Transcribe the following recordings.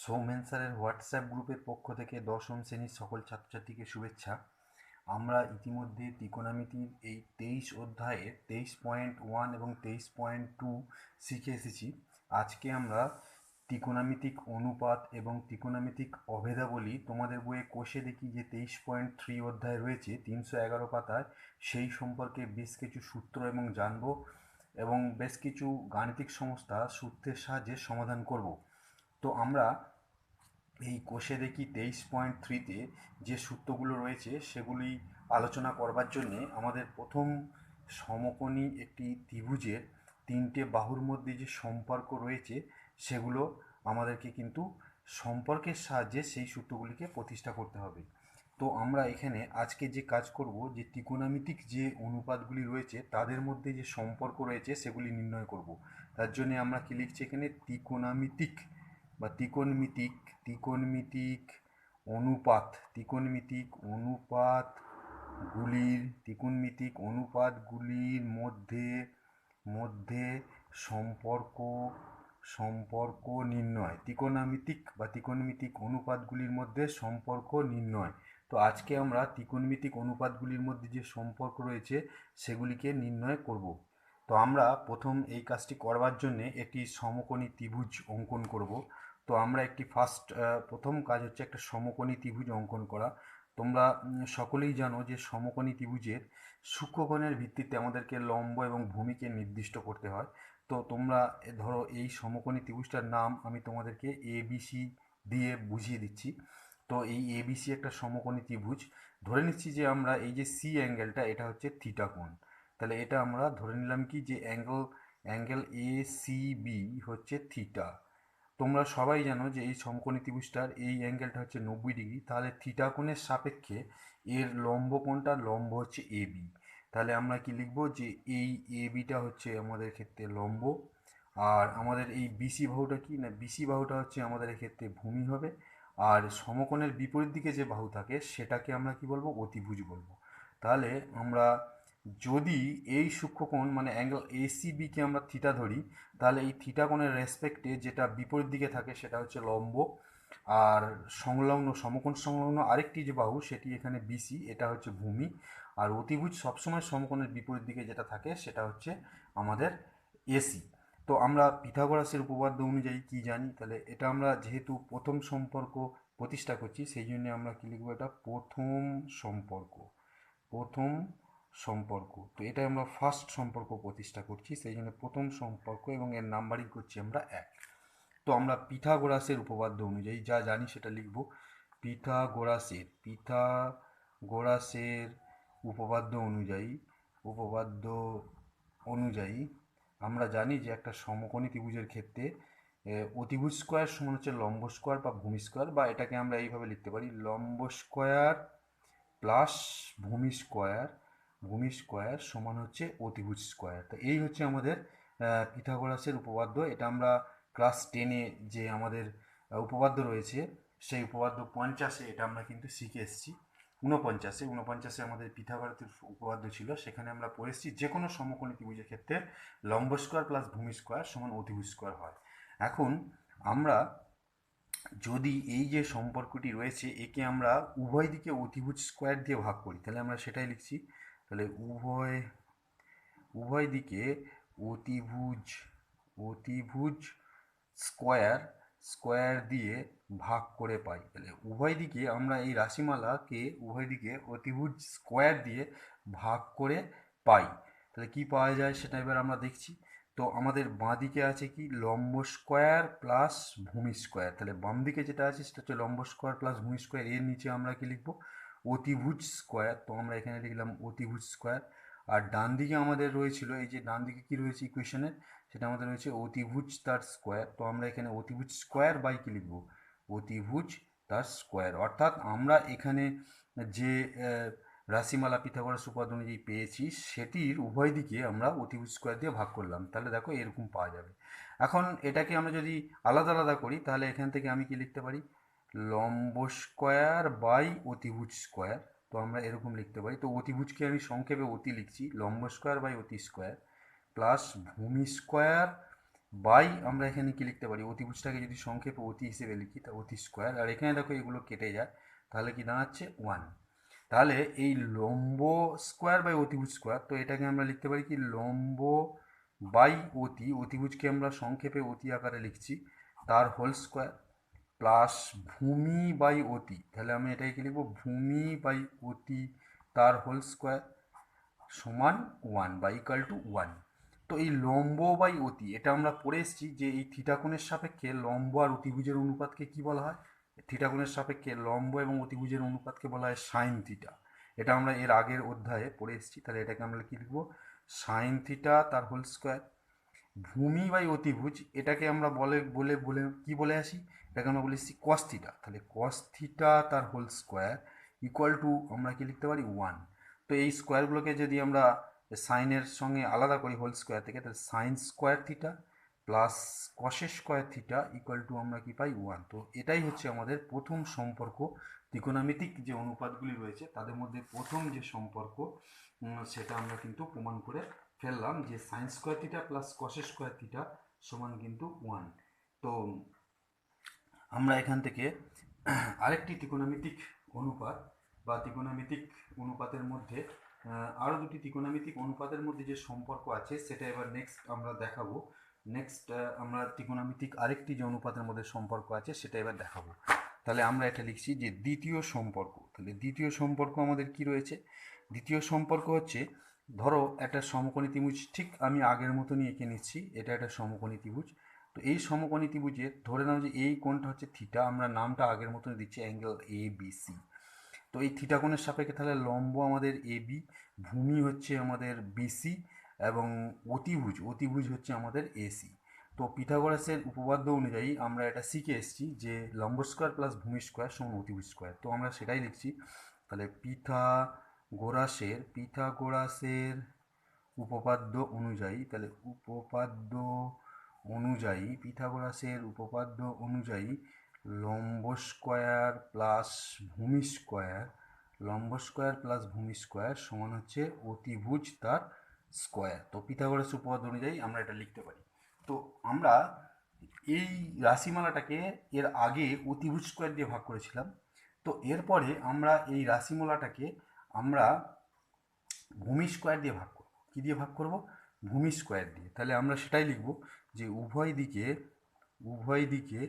সৌমেন স্যারের হোয়াটসঅ্যাপ গ্রুপের পক্ষ থেকে দশম শ্রেণীর সকল ছাত্রছাত্রীকে শুভেচ্ছা। আমরা ইতিমধ্যে ত্রিকোণমিতির এই 23 অধ্যায়ের 23.1 এবং 23.2 শিখে এসেছি। আজকে আমরা ত্রিকোণমিতিক অনুপাত এবং ত্রিকোণমিতিক অভেদাবলী তোমাদের বইয়ে কোষে দেখি যে 23.3 অধ্যায় রয়েছে 311 পাতায়, সেই সম্পর্কে বেশ কিছু সূত্র এবং জানব এবং বেশ কিছু গাণিতিক সমস্যা সূত্রের সাহায্যে সমাধান করব। তো আমরা এই কোষে দেখি 23.3-তে যে সূত্রগুলো রয়েছে সেগুলি আলোচনা করবার জন্যে আমাদের প্রথম সমকোণী একটি ত্রিভুজের তিনটে বাহুর মধ্যে যে সম্পর্ক রয়েছে সেগুলো আমাদেরকে কিন্তু সম্পর্কের সাহায্যে সেই সূত্রগুলিকে প্রতিষ্ঠা করতে হবে। তো আমরা এখানে আজকে যে কাজ করব, যে ত্রিকোণমিতিক যে অনুপাতগুলি রয়েছে তাদের মধ্যে যে সম্পর্ক রয়েছে সেগুলি নির্ণয় করব। তার জন্য আমরা কি লিখছি এখানে, ত্রিকোণমিতিক বা ত্রিকোণমিতিক ত্রিকোণমিতিক অনুপাত ত্রিকোণমিতিক অনুপাতগুলির ত্রিকোণমিতিক অনুপাতগুলির মধ্যে মধ্যে সম্পর্ক সম্পর্ক নির্ণয়। ত্রিকোণমিতিক অনুপাতগুলির মধ্যে সম্পর্ক নির্ণয়। তো আজকে আমরা ত্রিকোণমিতিক অনুপাতগুলির মধ্যে যে সম্পর্ক রয়েছে সেগুলিকে নির্ণয় করব। তো আমরা প্রথম এই কাজটি করবার জন্যে একটি সমকোণী ত্রিভুজ অঙ্কন করব। তো আমরা একটি প্রথম কাজ হচ্ছে একটা সমকোণী ত্রিভুজ অঙ্কন করা। তোমরা সকলেই জানো যে সমকোণী ত্রিভুজের সূক্ষ্মকোণের ভিত্তিতে আমাদেরকে লম্ব এবং ভূমিকে নির্দিষ্ট করতে হয়। তো তোমরা ধরো এই সমকোণী ত্রিভুজটার নাম আমি তোমাদেরকে ABC দিয়ে বুঝিয়ে দিচ্ছি। তো এই ABC একটা সমকোণী ত্রিভুজ। ধরে নিচ্ছি যে আমরা এই যে সি অ্যাঙ্গেলটা, এটা হচ্ছে থিটা কোণ। তাহলে এটা আমরা ধরে নিলাম কি যে অ্যাঙ্গেল ACB হচ্ছে থিটা। তোমরা সবাই জানো যে এই সমকোণী ত্রিভুজটার এই অ্যাঙ্গেলটা হচ্ছে 90 ডিগ্রি। তাহলে থিটা কোণের সাপেক্ষে এর লম্ব কোণটা লম্ব হচ্ছে AB। তাহলে আমরা কি লিখব যে এই ABটা হচ্ছে আমাদের ক্ষেত্রে লম্ব, আর আমাদের এই BC বাহুটা কি না, BC বাহুটা হচ্ছে আমাদের এক্ষেত্রে ভূমি হবে। আর সমকোণের বিপরীত দিকে যে বাহু থাকে সেটাকে আমরা কি বলবো, অতিভুজ বলবো। তাহলে আমরা যদি এই সূক্ষ্মকোণ মানে অ্যাঙ্গেল ACBকে আমরা থিটা ধরি, তাহলে এই থিটা কোণের রেসপেক্টে যেটা বিপরীত দিকে থাকে সেটা হচ্ছে লম্ব, আর সমকোণ সংলগ্ন আরেকটি যে বাহু সেটি এখানে BC, এটা হচ্ছে ভূমি। আর অতিভুজ সবসময় সমকোণের বিপরীত দিকে যেটা থাকে সেটা হচ্ছে আমাদের AC। তো আমরা পিথাগোরাসের উপপাদ্য অনুযায়ী কি জানি, তাহলে এটা আমরা যেহেতু প্রথম সম্পর্ক প্রতিষ্ঠা করছি সেই জন্য আমরা কি লিখবো, এটা প্রথম সম্পর্ক। তো এটা আমরা ফার্স্ট সম্পর্ক প্রতিষ্ঠা করছি, সেই জন্য প্রথম সম্পর্ক, এবং এর নাম্বারিং করছি আমরা 1। তো আমরা পিথাগোরাসের উপপাদ্য অনুযায়ী যা জানি সেটা লিখব। পিথাগোরাসের উপপাদ্য অনুযায়ী আমরা জানি যে একটা সমকোণী ত্রিভুজের ক্ষেত্রে অতিভুজ স্কোয়ার সমান হচ্ছে লম্ব স্কোয়ার বা ভূমি স্কোয়ার, বা এটাকে আমরা এইভাবে লিখতে পারি, লম্ব স্কোয়ার প্লাস ভূমি স্কোয়ার সমান হচ্ছে অতিভুজ স্কোয়ার। তো এই হচ্ছে আমাদের পিথাগোরাসের উপপাদ্য। এটা আমরা ক্লাস 10-এ যে আমাদের উপপাদ্য রয়েছে সেই উপপাদ্য 50-এ এটা আমরা কিন্তু শিখে এসেছি। 49-এ আমাদের পিথাগোরাসের উপপাদ্য ছিল, সেখানে আমরা পড়েছি যে কোনো সমকোণী ত্রিভুজের ক্ষেত্রে লম্ব স্কোয়ার প্লাস ভূমি স্কোয়ার সমান অতিভুজ স্কোয়ার হয়। এখন আমরা যদি এই যে সম্পর্কটি রয়েছে একে আমরা উভয় দিকে অতিভুজ স্কোয়ার দিয়ে ভাগ করি, তাহলে আমরা সেটাই লিখছি। তাহলে উভয় উভয় দিকে অতিভুজ অতিভুজ স্কোয়ার স্কোয়ার দিয়ে ভাগ করে পাই। তাহলে উভয় দিকে আমরা এই রাশিমালাকে উভয় দিকে অতিভুজ স্কোয়ার দিয়ে ভাগ করে পাই। তাহলে কি পাওয়া যায় সেটা এবার আমরা দেখছি। তো আমাদের বাঁ দিকে আছে কি, লম্ব স্কোয়ার প্লাস ভূমি স্কোয়ার। তাহলে বাম দিকে যেটা আছে সেটা হচ্ছে লম্ব স্কোয়ার প্লাস ভূমি স্কোয়ার, এর নিচে আমরা কি লিখবো, অতিভুজ স্কোয়ার। তো আমরা এখানে লিখলাম অতিভুজ স্কোয়ার। আর ডান দিকে আমাদের রয়েছিল, এই যে ডান দিকে কি রয়েছে ইকুয়েশনের, সেটা আমাদের রয়েছে অতিভুজ তার স্কোয়ার। তো আমরা এখানে অতিভুজ স্কোয়ার বাই কি লিখবো, অতিভুজ তার স্কোয়ার। অর্থাৎ আমরা এখানে যে রাশিমালা পিথাগোরাস উপপাদ্য অনুযায়ী পেয়েছি সেটির উভয় দিকে আমরা অতিভুজ স্কোয়ার দিয়ে ভাগ করলাম। তাহলে দেখো এরকম পাওয়া যাবে। এখন এটাকে আমরা যদি আলাদা আলাদা করি তাহলে এখান থেকে আমি কি লিখতে পারি, লম্ব স্কোয়ার বাই অতিভুজ স্কোয়ার। তো আমরা এরকম লিখতে পারি। তো অতিভুজকে আমি সংক্ষেপে অতি লিখছি, লম্ব স্কোয়ার বাই অতি স্কোয়ার প্লাস ভূমি স্কোয়ার বাই আমরা এখানে কি লিখতে পারি, অতিভুজটাকে যদি সংক্ষেপে অতি হিসেবে লিখি তা অতি স্কোয়ার, আর এখানে দেখো এগুলো কেটে যায়, তাহলে কি দাঁড়াচ্ছে 1। তাহলে এই লম্ব স্কোয়ার বাই অতিভুজ স্কোয়ার, তো এটাকে আমরা লিখতে পারি কি লম্ব বাই অতি, অতিভুজকে আমরা সংক্ষেপে অতি আকারে লিখছি, তার হোল স্কোয়ার, প্লাস ভূমি বাই অতি, তাহলে আমি এটাকে কি লিখবো, ভূমি বাই অতি তার হোল স্কোয়ার সমান 1 বা ইকাল টু 1। তো এই লম্ব বাই অতি এটা আমরা পড়ে এসেছি যে এই থিটা কোণের সাপেক্ষে লম্ব আর অতিভুজের অনুপাতকে কি বলা হয়, থিটা কোণের সাপেক্ষে লম্ব এবং অতিভুজের অনুপাতকে বলা হয় সাইন থিটা। এটা আমরা এর আগের অধ্যায়ে পড়ে এসেছি, তাহলে এটাকে আমরা কি লিখবো, সাইন থিটা তার হোল স্কোয়ার। ভূমি বাই অতিভুজ এটাকে আমরা বলে বলে বলে কি বলে আসি, এটাকে আমরা বলে এসেছি কস থিটা, তাহলে কস থিটা তার হোল স্কোয়ার ইকুয়াল টু আমরা কি লিখতে পারি 1। তো এই স্কোয়ারগুলোকে যদি আমরা সাইনের সঙ্গে আলাদা করি হোল স্কোয়ার থেকে, তাহলে সাইন স্কোয়ার থিটা প্লাস কসের স্কোয়ার থিটা ইকুয়াল টু আমরা কি পাই 1। তো এটাই হচ্ছে আমাদের প্রথম সম্পর্ক, ত্রিকোণমিতিক যে অনুপাতগুলি রয়েছে তাদের মধ্যে প্রথম যে সম্পর্ক, সেটা আমরা কিন্তু প্রমাণ করে ফেললাম যে সাইন স্কোয়ার থিটা প্লাস কসের স্কোয়ার থিটা সমান কিন্তু 1। তো আমরা এখান থেকে আরেকটি ত্রিকোণমিতিক অনুপাত বা ত্রিকোণমিতিক অনুপাতের মধ্যে আরও দুটি ত্রিকোণমিতিক অনুপাতের মধ্যে যে সম্পর্ক আছে সেটা এবার নেক্সট আমরা দেখাবো। নেক্সট আমরা ত্রিকোণমিতিক আরেকটি যে অনুপাতের মধ্যে সম্পর্ক আছে সেটা এবার দেখাবো। তাহলে আমরা এটা লিখছি যে দ্বিতীয় সম্পর্ক। তাহলে দ্বিতীয় সম্পর্ক আমাদের কি রয়েছে, দ্বিতীয় সম্পর্ক হচ্ছে, ধরো একটা সমকোণী ত্রিভুজ, ঠিক আমি আগের মতনই এঁকে নিচ্ছি, এটা একটা সমকোণী ত্রিভুজ। তো এই সমকোণী ত্রিভুজের ধরে নাও যে এই কোণটা হচ্ছে থিটা, আমরা নামটা আগের মতন দিচ্ছি অ্যাঙ্গেল এ বি সি। তো এই থিটা কোণের সাপেক্ষে তাহলে লম্ব আমাদের এ বি, ভূমি হচ্ছে আমাদের বিসি, এবং অতিভুজ অতিভুজ হচ্ছে আমাদের এসি। তো পিথাগোরাসের উপপাদ্য অনুযায়ী আমরা এটা শিখে এসেছি যে লম্ব স্কোয়ার প্লাস ভূমি স্কোয়ার সমান অতিভুজ স্কোয়ার, তো আমরা সেটাই লিখছি। তাহলে পিথাগোরাসের উপপাদ্য অনুযায়ী, তাহলে পিথাগোরাসের উপপাদ্য অনুযায়ী লম্ব স্কোয়ার প্লাস ভূমি স্কোয়ার সমান হচ্ছে অতিভুজ তার স্কোয়ার। তো পিথাগোরাসের উপপাদ্য অনুযায়ী আমরা এটা লিখতে পারি। তো আমরা এই রাশিমালাটাকে এর আগে অতিভুজ স্কোয়ার দিয়ে ভাগ করেছিলাম, তো এরপরে আমরা এই রাশিমালাটাকে আমরা ভূমি স্কোয়ার দিয়ে ভাগ করব। কী দিয়ে ভাগ করব, ভূমি স্কোয়ার দিয়ে। তাহলে আমরা সেটাই লিখব যে উভয় দিকে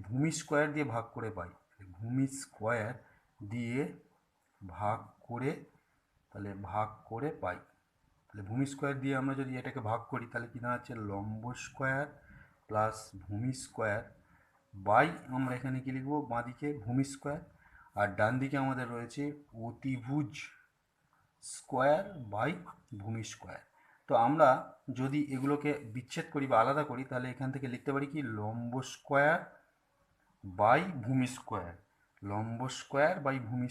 ভূমি স্কোয়ার দিয়ে ভাগ করে পাই, ভূমি স্কোয়ার দিয়ে ভাগ করে, পাই। তাহলে ভূমি স্কোয়ার দিয়ে আমরা যদি এটাকে ভাগ করি তাহলে কি দাঁড়াচ্ছে, লম্ব স্কোয়ার প্লাস ভূমি স্কোয়ার বাই, আমরা এখানে কি লিখব, বাঁদিকে ভূমি স্কোয়ার, আর ডান দিকে আমাদের রয়েছে অতিভুজ স্কোয়ার বাই ভূমি স্কোয়ার। তো আমরা যদি এগুলোকে বিচ্ছেদ করি বা আলাদা করি তাহলে এখান থেকে লিখতে পারি কি লম্ব স্কোয়ার বাই ভূমি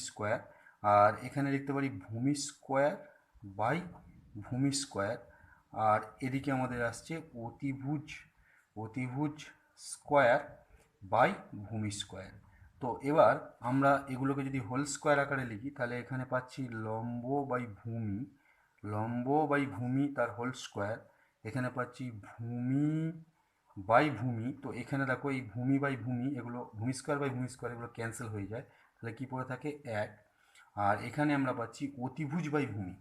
স্কোয়ার, আর এখানে লিখতে পারি ভূমি স্কোয়ার বাই ভূমি স্কোয়ার, আর এদিকে আমাদের আসছে অতিভুজ স্কোয়ার বাই ভূমি স্কোয়ার। তো এবার আমরা এগুলোকে যদি হোল স্কোয়ার আকারে লিখি তাহলে এখানে পাচ্ছি লম্ব বাই ভূমি তার হোল স্কোয়ার, এখানে পাচ্ছি ভূমি বাই ভূমি। তো এখানে দেখো এই ভূমি বাই ভূমি, এগুলো ভূমি স্কোয়ার বাই ভূমি স্কোয়ার এগুলো ক্যান্সেল হয়ে যায়, তাহলে কি পড়ে থাকে 1। আর এখানে আমরা পাচ্ছি অতিভুজ বাই ভূমি,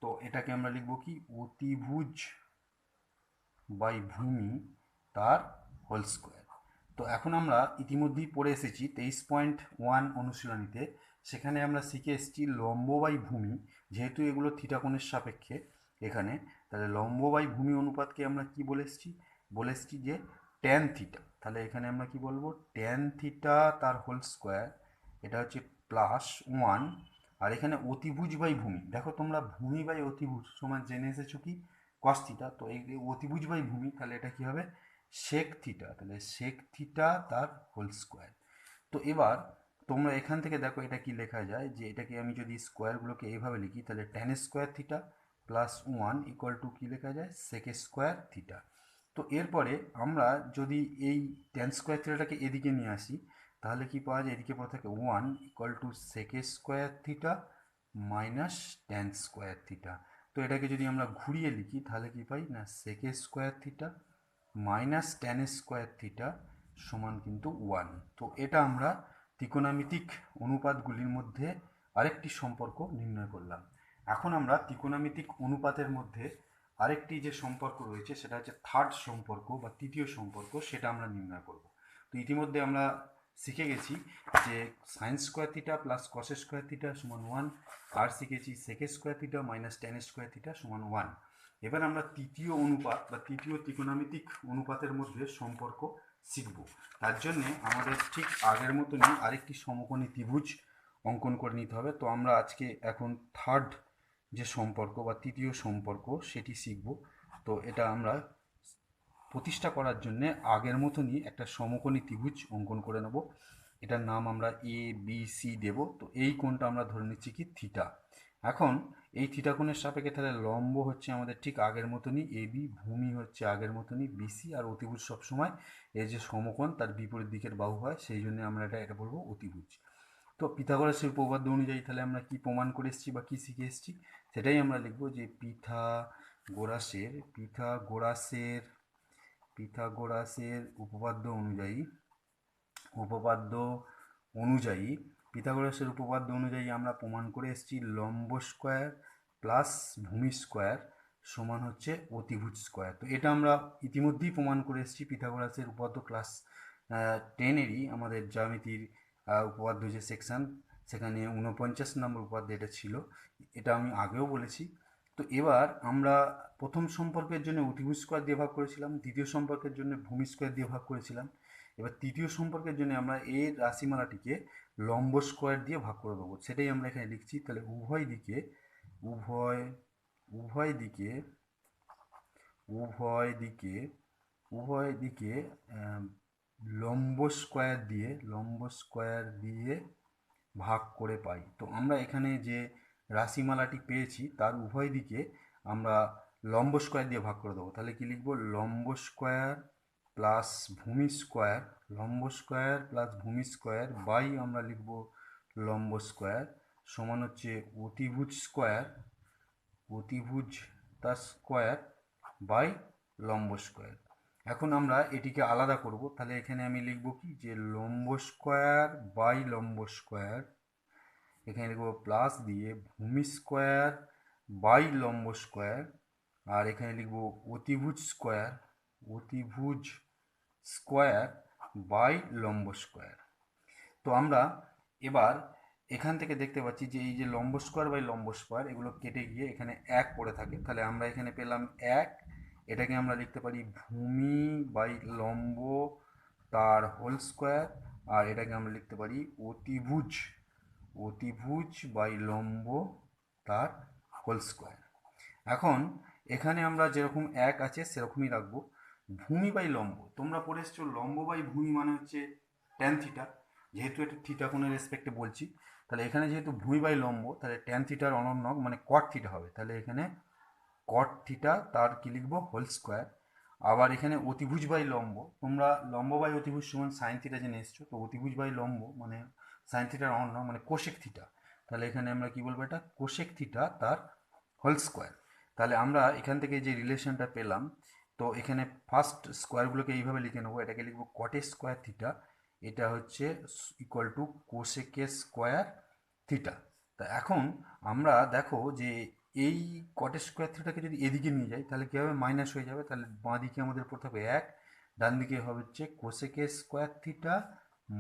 তো এটাকে আমরা লিখব কি অতিভুজ বাই ভূমি তার হোল স্কোয়ার। তো এখন আমরা ইতিমধ্যেই পড়ে এসেছি 23.1 অনুশীলনীতে, সেখানে আমরা শিখে এসেছি লম্ব বাই ভূমি, যেহেতু এগুলো থিটা কোণের সাপেক্ষে এখানে, তাহলে লম্ব বাই ভূমি অনুপাতকে আমরা কি বলে এসেছি যে ট্যান থিটা। তাহলে এখানে আমরা কি বলবো, ট্যান থিটা তার হোল স্কোয়ার, এটা হচ্ছে +1। আর এখানে অতিভুজ বাই ভূমি, দেখো তোমরা ভূমি বাই অতিভুজ সমান জেনে এসেছো কি কস থিটা, তো এই অতিভুজ বাই ভূমি তাহলে এটা কি হবে সেক থিটা, তাহলে সেক থিটা তার হোল স্কোয়ার। তো এবার তোমরা এখান থেকে দেখো এটা কি লেখা যায়, যে এটাকে আমি যদি স্কোয়ারগুলোকে এইভাবে লিখি তাহলে tan square theta +1 equal to কী লেখা যায়, সেক স্কোয়ার থিটা। তো এরপরে আমরা যদি এই ট্যান স্কোয়ার থিটাটাকে এদিকে নিয়ে আসি তাহলে কি পাওয়া যায়, এদিকে পড়ে থাকে 1 equal to sec square theta minus tan square theta. তো এটাকে যদি আমরা ঘুরিয়ে লিখি তাহলে কি পাই না, sec square theta minus tan square theta সমান কিন্তু 1। তো এটা আমরা ত্রিকোণমিতিক অনুপাতগুলির মধ্যে আরেকটি সম্পর্ক নির্ণয় করলাম। এখন আমরা ত্রিকোণমিতিক অনুপাতের মধ্যে আরেকটি যে সম্পর্ক রয়েছে সেটা হচ্ছে থার্ড সম্পর্ক বা তৃতীয় সম্পর্ক, সেটা আমরা নির্ণয় করব। তো ইতিমধ্যে আমরা শিখে গেছি যে sine square theta plus cos square theta সমান 1, আর শিখেছি sec square theta minus tan square theta সমান 1। এবার আমরা তৃতীয় অনুপাত বা তৃতীয় ত্রিকোণমিতিক অনুপাতের মধ্যে সম্পর্ক শিখব। তার জন্যে আমাদের ঠিক আগের মতনই আরেকটি সমকোণী ত্রিভুজ অঙ্কন করে নিতে হবে। তো আমরা আজকে এখন থার্ড যে সম্পর্ক বা তৃতীয় সম্পর্ক সেটি শিখব। তো এটা আমরা প্রতিষ্ঠা করার জন্য আগের মতনই একটা সমকোণী ত্রিভুজ অঙ্কন করে নেব। এটার নাম আমরা এ বি সি দেব। তো এই কোণটা আমরা ধরে নিচ্ছি কি থিটা। এখন এই থিটা কোণের সাপেক্ষে তাহলে লম্ব হচ্ছে আমাদের ঠিক আগের মতনই এ বি, ভূমি হচ্ছে আগের মতনই বিসি, আর অতিভুজ সবসময় এই যে সমকোণ তার বিপরীত দিকের বাহু হয়, সেই জন্য আমরা এটা বলবো অতিভুজ। তো পিথাগোরাসের উপপাদ্য অনুযায়ী তাহলে আমরা কি প্রমাণ করে এসেছি বা কি শিখে এসেছি সেটাই আমরা লিখব যে পিথাগোরাসের উপপাদ্য অনুযায়ী আমরা প্রমাণ করে এসেছি লম্ব স্কোয়ার প্লাস ভূমি স্কোয়ার সমান হচ্ছে অতিভুজ স্কোয়ার। তো এটা আমরা ইতিমধ্যেই প্রমাণ করে এসেছি পিথাগোরাসের উপপাদ্য ক্লাস 10-এরই আমাদের জ্যামিতির উপপাদ্য যে সেকশন, সেখানে 49 নম্বর উপপাদ্য এটা ছিল, এটা আমি আগেও বলেছি। তো এবার আমরা প্রথম সম্পর্কের জন্য অতিভুজ স্কোয়ার দিয়ে ভাগ করেছিলাম, দ্বিতীয় সম্পর্কের জন্য ভূমি স্কোয়ার দিয়ে ভাগ করেছিলাম। এবার তৃতীয় সম্পর্কের জন্য আমরা এর রাশিমালাটিকে লম্ব স্কোয়ার দিয়ে ভাগ করে দেবো, সেটাই আমরা এখানে লিখছি। তাহলে উভয় দিকে লম্ব স্কোয়ার দিয়ে ভাগ করে পাই। তো আমরা এখানে যে রাশিমালাটি পেয়েছি তার উভয় দিকে আমরা লম্ব স্কোয়ার দিয়ে ভাগ করে দেবো। তাহলে কি লিখবো? লম্ব স্কোয়ার প্লাস ভূমি স্কোয়ার বাই আমরা লিখব লম্ব স্কোয়ার সমান হচ্ছে অতিভুজ তার স্কোয়ার বাই লম্ব স্কোয়ার। এখন আমরা এটিকে আলাদা করব। তাহলে এখানে আমি লিখব কি যে লম্ব স্কোয়ার বাই লম্ব স্কোয়ার, এখানে লিখব প্লাস দিয়ে ভূমি স্কোয়ার বাই লম্ব স্কোয়ার, আর এখানে লিখব অতিভুজ স্কোয়ার বাই লম্ব স্কোয়ার। তো আমরা এবার এখান থেকে দেখতে পাচ্ছি যে এই যে লম্ব স্কোয়ার বাই লম্ব স্কোয়ার এগুলো কেটে গিয়ে এখানে 1 পড়ে থাকে। তাহলে আমরা এখানে পেলাম 1, এটাকে আমরা লিখতে পারি ভূমি বাই লম্ব তার হোল স্কোয়ার, আর এটাকে আমরা লিখতে পারি অতিভুজ বাই লম্ব তার হোল স্কোয়ার। এখন এখানে আমরা যেরকম 1 আছে সেরকমই রাখবো। ভূমি বাই লম্ব তোমরা পড়ে এসছো, লম্ব বাই ভূমি মানে হচ্ছে ট্যান থিটা, যেহেতু এটা থিটা কোণের রেসপেক্টে বলছি, তাহলে এখানে যেহেতু ভূমি বাই লম্ব তাহলে ট্যান থিটার অনন্যক মানে কট থিটা হবে। তাহলে এখানে কট থিটা তার কি লিখবো? Whole square. আবার এখানে অতিভুজ বাই লম্ব, তোমরা লম্ব বাই অতিভুজ সমান সাইন থিটা জেনে এসছো, তো অতিভুজ বাই লম্ব মানে সাইন থিটার অনন্যক মানে কোশেক থিটা। তাহলে এখানে আমরা কি বলবো? এটা কোশেক থিটা তার হোল স্কোয়ার। তাহলে আমরা এখান থেকে যে রিলেশনটা পেলাম, তো এখানে ফার্স্ট স্কোয়ারগুলোকে এইভাবে লিখে নেবো। এটাকে লিখবো কটে স্কোয়ার থিটা, এটা হচ্ছে equal to cosec square theta. তা এখন আমরা দেখো যে এই কটে স্কোয়ার থিটাকে যদি এদিকে নিয়ে যাই তাহলে কী হবে? মাইনাস হয়ে যাবে। তাহলে বাঁ দিকে আমাদের পড়তে হবে 1, ডান দিকে হবে হচ্ছে কোসেকে স্কোয়ার থিটা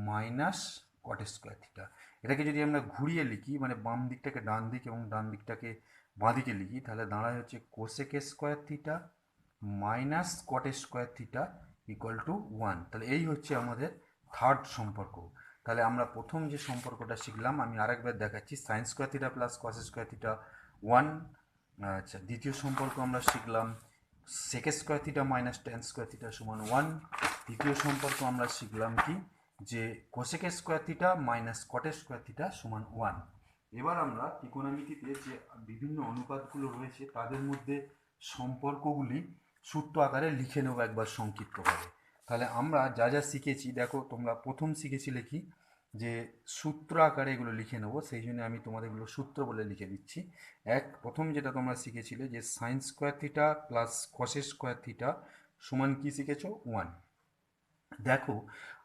মাইনাস কটে স্কোয়ার থিটা। এটাকে যদি আমরা ঘুরিয়ে লিখি মানে বাম দিকটাকে ডান দিক এবং ডান দিকটাকে বাঁ দিকে লিখি, তাহলে দাঁড়ায় হচ্ছে কোসেকে স্কোয়ার থিটা মাইনাস কটে স্কোয়ার থিটা ইকুয়াল টু 1। তাহলে এই হচ্ছে আমাদের থার্ড সম্পর্ক। তাহলে আমরা প্রথম যে সম্পর্কটা শিখলাম আমি আরেকবার দেখাচ্ছি, sine square theta plus cos square theta 1। আচ্ছা, দ্বিতীয় সম্পর্ক আমরা শিখলাম sec square theta minus tan square theta সমান 1। তৃতীয় সম্পর্ক আমরা শিখলাম কি যে কোসেক স্কোয়ার থিটা মাইনাস কটে স্কোয়ার থিটা সমান 1। এবার আমরা ত্রিকোণমিতিতে যে বিভিন্ন অনুপাতগুলো রয়েছে তাদের মধ্যে সম্পর্কগুলি সূত্র আকারে লিখে নেব একবার সংক্ষিপ্তভাবে। তাহলে আমরা যা যা শিখেছি দেখো, তোমরা প্রথম শিখেছিলে কি যে সূত্র আকারে এগুলো লিখে নেবো, সেই জন্য আমি তোমাদের এগুলো সূত্র বলে লিখে দিচ্ছি। প্রথম যেটা তোমরা শিখেছিলে যে sine square theta plus cos square theta সমান কি শিখেছো 1। দেখো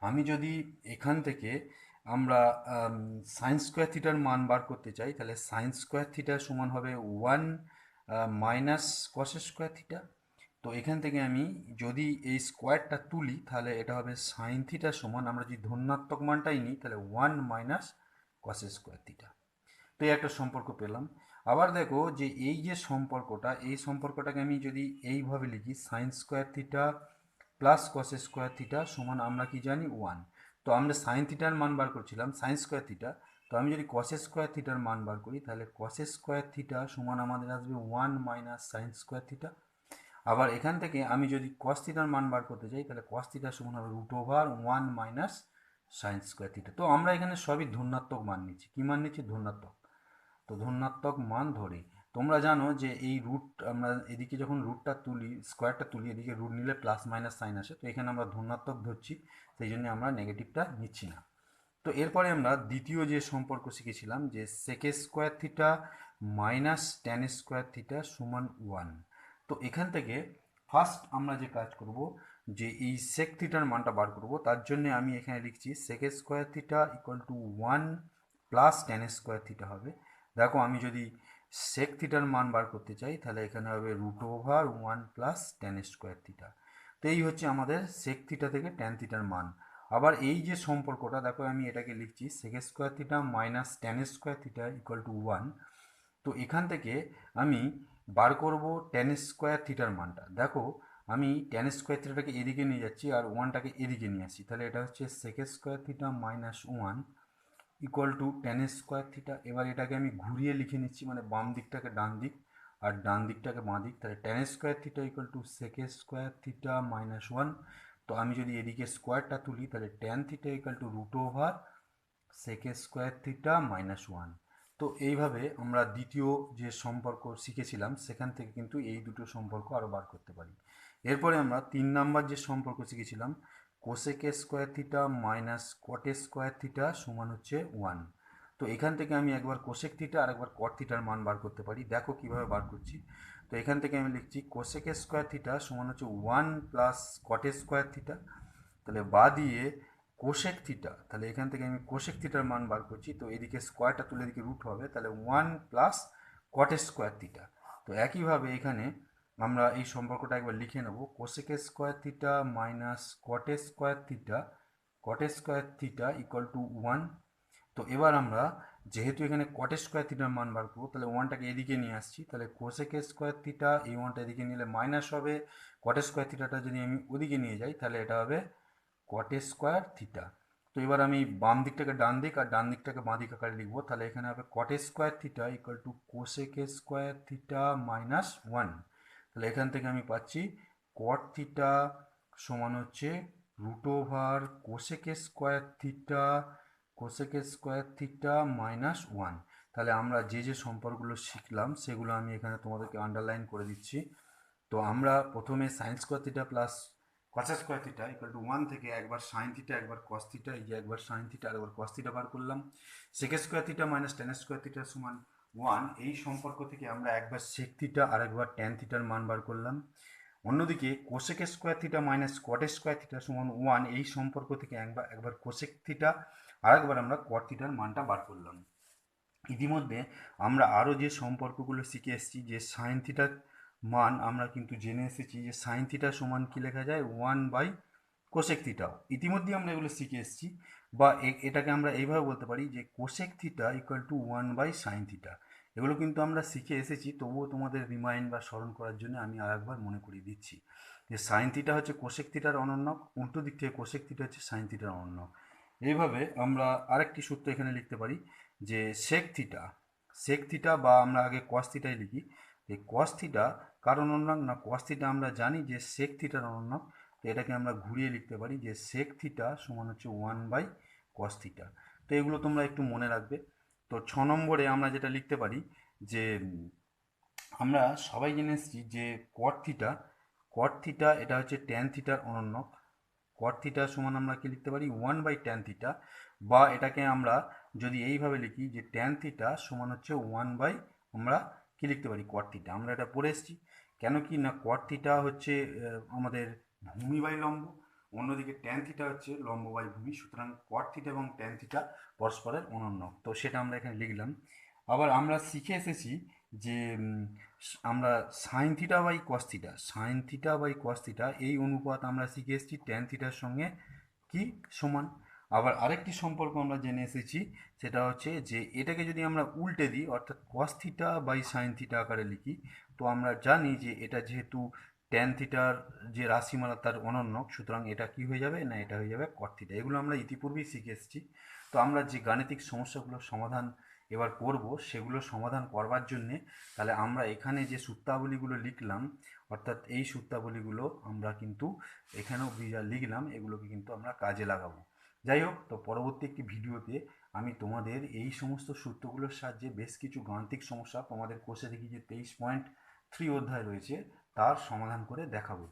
আমি যদি এখান থেকে আমরা সাইন স্কোয়ার থিটার মান বার করতে চাই, তাহলে সাইন স্কোয়ার থিটা সমান হবে 1 মাইনাস কস স্কোয়ার থিটা। তো এখান থেকে আমি যদি এই স্কোয়ারটা তুলি তাহলে এটা হবে সাইন থিটা সমান, আমরা যদি ধনাত্মক মানটাই নিই তাহলে 1 মাইনাস কস স্কোয়ার থিটা। তো এই একটা সম্পর্ক পেলাম। আবার দেখো যে এই যে সম্পর্কটা, এই সম্পর্কটাকে আমি যদি এইভাবে লিখি sign square theta plus cos square theta সমান আমরা কি জানি 1। তো আমরা সাইন থিটার মান বার করছিলাম সাইন স্কোয়ার থিটা, তো আমি যদি কস স্কোয়ার থিটার মান বার করি তাহলে কস স্কোয়ার থিটা সমান আমাদের আসবে 1 মাইনাস সাইন স্কোয়ার থিটা। আবার এখান থেকে আমি যদি কস থিটার মান বার করতে চাই তাহলে কস থিটা সমান হবে √1 মাইনাস সাইন স্কোয়ার থিটা। তো আমরা এখানে সবই ধনাত্মক মান নিচ্ছি। কী মান নিচ্ছি? ধনাত্মক। তো ধনাত্মক মান ধরে তোমরা জানো যে এই রুট আমরা এদিকে যখন রুটটা তুলি, স্কোয়ারটা তুলি, এদিকে রুট নিলে প্লাস মাইনাস সাইন আসে, তো এখানে আমরা ধনাত্মক ধরছি, সেই জন্য আমরা নেগেটিভটা নিচ্ছি না। তো এরপরে আমরা দ্বিতীয় যে সম্পর্ক শিখেছিলাম যে sec square theta minus tan square theta সমান 1। তো এখান থেকে ফার্স্ট আমরা যে কাজ করব যে এই সেক থিটার মানটা বার করব, তার জন্য আমি এখানে লিখছি sec square theta equal to 1 plus tan square theta হবে। দেখো আমি যদি সেক থিটার মান বার করতে চাই তাহলে এখানে হবে √1 প্লাস ট্যান স্কোয়ার থিটা। তো এই হচ্ছে আমাদের সেক থিটা থেকে ট্যান থিটার মান। আবার এই যে সম্পর্কটা দেখো আমি এটাকে লিখছি sec square theta minus tan square theta equal to 1। তো এখান থেকে আমি বার করব ট্যান স্কোয়ার থিটার মানটা। দেখো আমি ট্যান স্কোয়ার থিটাটাকে এদিকে নিয়ে যাচ্ছি আর 1টাকে এদিকে নিয়ে আসছি, তাহলে এটা হচ্ছে sec square theta minus 1 equal to tan square theta. এবার এটাকে আমি ঘুরিয়ে লিখে নিচ্ছি, মানে বাম দিকটাকে ডান দিক আর ডান দিকটাকে বাঁ দিক, তাহলে tan square theta equal to sec square theta minus 1। তো আমি যদি এদিকে স্কোয়ারটা তুলি তাহলে tan theta equal to sec square theta minus 1। তো এইভাবে আমরা দ্বিতীয় যে সম্পর্ক শিখেছিলাম সেখান থেকে কিন্তু এই দুটো সম্পর্ক আরও বার করতে পারি। এরপরে আমরা 3 নাম্বার যে সম্পর্ক শিখেছিলাম cosec square theta minus cot square theta সমান হচ্ছে 1। তো এখান থেকে আমি একবার কোসেক থিটা আর একবার কট থিটার মান বার করতে পারি। দেখো কিভাবে বার করছি। তো এখান থেকে আমি লিখছি কোসেক স্কোয়ার থিটা সমান হচ্ছে 1 প্লাস কট স্কোয়ার থিটা, তাহলে বা দিয়ে কোসেক থিটা, তাহলে এখান থেকে আমি কোসেক থিটার মান বার করছি। তো এদিকে স্কোয়ারটা তুলে এদিকে রুট হবে, তাহলে 1 প্লাস কট স্কোয়ার থিটা। তো একইভাবে এখানে আমরা এই সম্পর্কটা একবার লিখে নেব cosec square theta minus cot square theta equal to 1। তো এবার আমরা যেহেতু এখানে কট স্কোয়ার থিটার মান বার করবো তাহলে 1টাকে এদিকে নিয়ে আসছি, তাহলে কোসেক স্কোয়ার থিটা এই 1টা এদিকে নিলে মাইনাস হবে, কট স্কোয়ার থিটাটা যদি আমি ওদিকে নিয়ে যাই তাহলে এটা হবে কট স্কোয়ার থিটা। তো এবার আমি বাম দিকটাকে ডান দিক আর ডান দিকটাকে বাঁ দিক আকারে লিখবো, তাহলে এখানে হবে cot square theta equal two cosec square theta minus 1। তাহলে এখান থেকে আমি পাচ্ছি কট থিটা সমান হচ্ছে কোসেক স্কোয়ার থিটা মাইনাস 1। তাহলে আমরা যে যে সম্পর্কগুলো শিখলাম সেগুলো আমি এখানে তোমাদেরকে আন্ডারলাইন করে দিচ্ছি। তো আমরা প্রথমে sign square theta plus cos square theta equal to 1 থেকে একবার সাইন থিটা একবার কস থিটা, এই যে একবার সাইন থিটা আর একবার কস থিটা বার করলাম। Sec square theta minus tan square theta সমান 1, এই সম্পর্ক থেকে আমরা একবার সেক থিটা আর একবার ট্যান থিটার মান বার করলাম। অন্যদিকে cosec square theta minus cot square theta সমান 1, এই সম্পর্ক থেকে একবার কোসেক থিটা আর একবার আমরা কট থিটার মানটা বার করলাম। ইতিমধ্যে আমরা আরও যে সম্পর্কগুলো শিখে এসেছি যে সাইন থিটার মান আমরা কিন্তু জেনে এসেছি যে সাইন থিটা সমান কী লেখা যায় 1/কোসেক থিটাও ইতিমধ্যে আমরা এগুলো শিখে এসেছি। বা এটাকে আমরা এইভাবে বলতে পারি যে কোসেক থিটা ইকুয়াল টু 1/সাইন থিটা। এগুলো কিন্তু আমরা শিখে এসেছি, তবুও তোমাদের রিমাইন্ড বা স্মরণ করার জন্য আমি আর একবার মনে করিয়ে দিচ্ছি যে সাইন থিটা হচ্ছে কোসেক থিটার অনন্যক, উল্টো দিক থেকে কোসেক থিটা হচ্ছে সাইন থিটার অনন্যক। এইভাবে আমরা আরেকটি সূত্র এখানে লিখতে পারি যে সেক থিটা বা আমরা আগে কস থিটাই লিখি, এই কস থিটা কার অনন্যক না কস থিটা আমরা জানি যে সেক থিটার অনন্যক। তো এটাকে আমরা ঘুরিয়ে লিখতে পারি যে সেক থিটা সমান হচ্ছে 1/কস থিটা। তো এগুলো তোমরা একটু মনে রাখবে। তো 6 নম্বরে আমরা যেটা লিখতে পারি যে আমরা সবাই জেনে এসেছি যে কট থিটা এটা হচ্ছে ট্যান থিটার অনন্যক। কট থিটা সমান আমরা কি লিখতে পারি 1/ট্যান থিটা, বা এটাকে আমরা যদি এইভাবে লিখি যে ট্যান থিটা সমান হচ্ছে 1/ আমরা কি লিখতে পারি কট থিটা। আমরা এটা পড়ে এসেছি, কেন কি না কট থিটা হচ্ছে আমাদের ভূমি বাই লম্ব, অন্যদিকে ট্যান থিটা হচ্ছে লম্ব বাই ভূমি, সুতরাং কট থিটা এবং ট্যান থিটা পরস্পরের অনন্য। তো সেটা আমরা এখানে লিখলাম। আবার আমরা শিখে এসেছি যে আমরা sine theta by cos theta, sine theta by cos theta এই অনুপাত আমরা শিখে এসেছি ট্যান থিটার সঙ্গে কি সমান। আবার আরেকটি সম্পর্ক আমরা জেনে এসেছি, সেটা হচ্ছে যে এটাকে যদি আমরা উল্টে দিই অর্থাৎ cos theta by sine theta আকারে লিখি, তো আমরা জানি যে এটা যেহেতু ট্যান থিটার যে রাশিমালা তার অনন্য, সুতরাং এটা কি হয়ে যাবে না এটা হয়ে যাবে কট থিটা। এগুলো আমরা ইতিপূর্বেই শিখে এসেছি। তো আমরা যে গাণিতিক সমস্যাগুলোর সমাধান এবার করব, সেগুলো সমাধান করবার জন্যে তাহলে আমরা এখানে যে সূত্রাবলীগুলো লিখলাম, অর্থাৎ এই সূত্রাবলীগুলো আমরা কিন্তু এখানেও যা লিখলাম এগুলোকে কিন্তু আমরা কাজে লাগাবো। যাই হোক, তো পরবর্তী একটি ভিডিওতে আমি তোমাদের এই সমস্ত সূত্রগুলোর সাহায্যে বেশ কিছু গাণিতিক সমস্যা তোমাদের কোর্সে দেখি যে 23.3 অধ্যায় রয়েছে তার সমাধান করে দেখাবো।